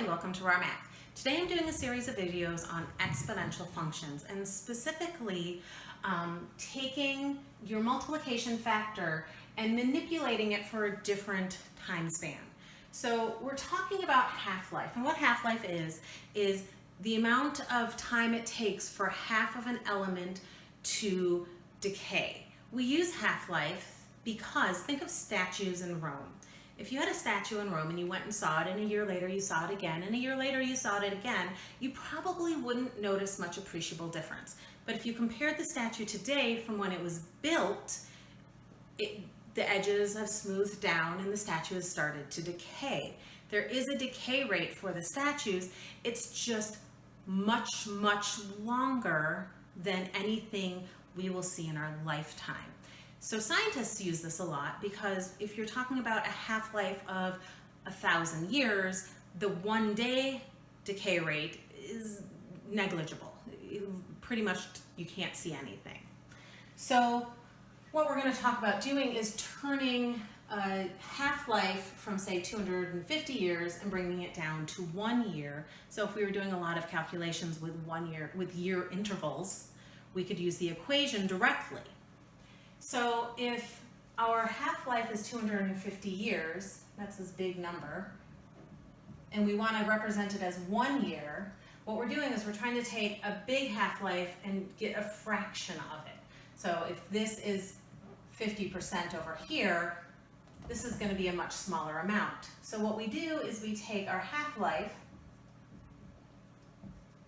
Hi, welcome to our math. Today I'm doing a series of videos on exponential functions and specifically taking your multiplication factor and manipulating it for a different time span. So we're talking about half-life, and what half-life is the amount of time it takes for half of an element to decay. We use half-life because think of statues in Rome. If you had a statue in Rome and you went and saw it, and a year later you saw it again, and a year later you saw it again, you probably wouldn't notice much appreciable difference. But if you compared the statue today from when it was built, the edges have smoothed down and the statue has started to decay. There is a decay rate for the statues. It's just much, much longer than anything we will see in our lifetime. So scientists use this a lot because if you're talking about a half-life of 1,000 years, the 1 day decay rate is negligible. Pretty much you can't see anything. So what we're going to talk about doing is turning a half-life from say 250 years and bringing it down to 1 year. So if we were doing a lot of calculations with year intervals, we could use the equation directly. So if our half-life is 250 years, that's this big number, and we want to represent it as 1 year, what we're doing is we're trying to take a big half-life and get a fraction of it. So if this is 50% over here, this is going to be a much smaller amount. So what we do is we take our half-life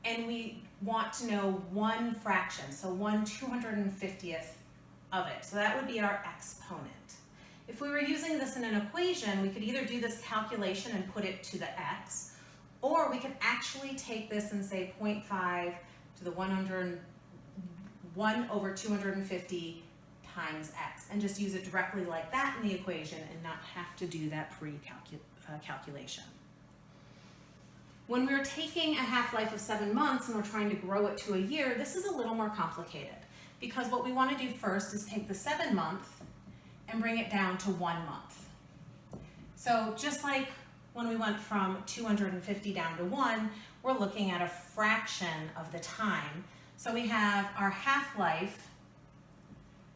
and we want to know one fraction, so 1/250th of it. So that would be our exponent. If we were using this in an equation, we could either do this calculation and put it to the x, or we could actually take this and say 0.5 to the 1/250 times x, and just use it directly like that in the equation and not have to do that pre-calculation. When we're taking a half-life of 7 months and we're trying to grow it to a year, this is a little more complicated. Because what we want to do first is take the 7 month and bring it down to 1 month. So just like when we went from 250 down to 1, we're looking at a fraction of the time. So we have our half-life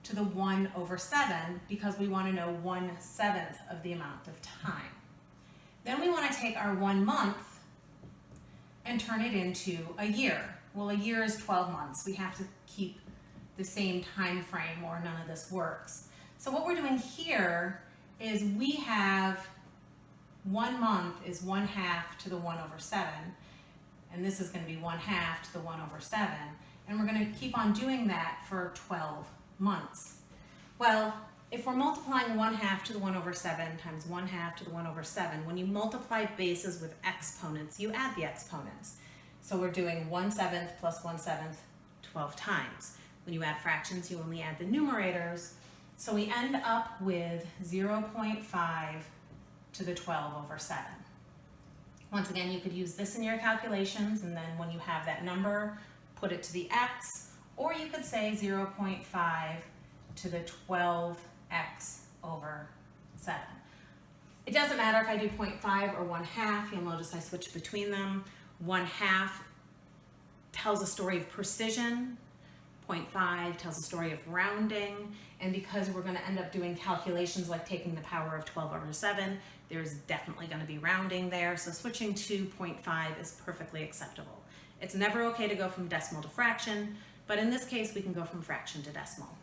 to the 1/7 because we want to know 1/7 of the amount of time. Then we want to take our 1 month and turn it into a year. Well, a year is 12 months. We have to keep the same time frame or none of this works. So what we're doing here is we have 1 month is 1/2 to the 1/7, and this is going to be 1/2 to the 1/7, and we're going to keep on doing that for 12 months. Well, if we're multiplying 1/2 to the 1/7 times 1/2 to the 1/7, when you multiply bases with exponents, you add the exponents. So we're doing 1/7 plus 1/7 12 times. When you add fractions, you only add the numerators. So we end up with 0.5 to the 12/7. Once again, you could use this in your calculations, and then when you have that number, put it to the x, or you could say 0.5 to the 12x/7. It doesn't matter if I do 0.5 or 1/2. You'll notice I switch between them. 1/2 tells a story of precision. 0.5 tells a story of rounding, and because we're going to end up doing calculations like taking the power of 12/7, there's definitely going to be rounding there, so switching to 0.5 is perfectly acceptable. It's never okay to go from decimal to fraction, but in this case we can go from fraction to decimal.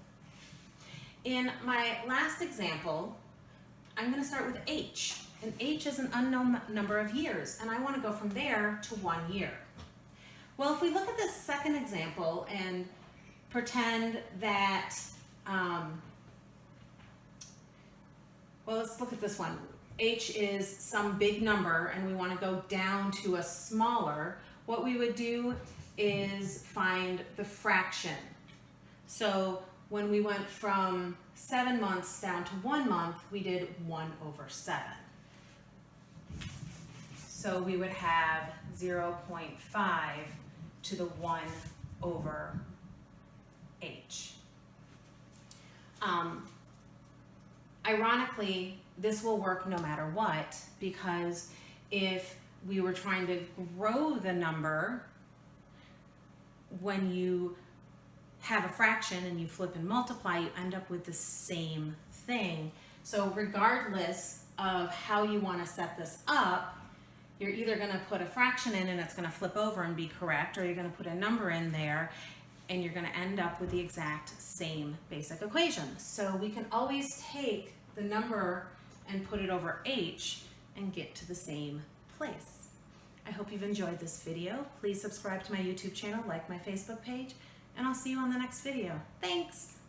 In my last example, I'm going to start with h, and h is an unknown number of years, and I want to go from there to 1 year. Well, if we look at this second example and pretend that, well, let's look at this one. H is some big number and we want to go down to a smaller. What we would do is find the fraction. So when we went from 7 months down to 1 month, we did 1/7. So we would have 0.5 to the 1/h. Ironically, this will work no matter what, because if we were trying to grow the number, when you have a fraction and you flip and multiply, you end up with the same thing. So regardless of how you want to set this up, you're either going to put a fraction in and it's going to flip over and be correct, or you're going to put a number in there and you're going to end up with the exact same basic equation. So we can always take the number and put it over h and get to the same place. I hope you've enjoyed this video. Please subscribe to my YouTube channel, like my Facebook page, and I'll see you on the next video. Thanks!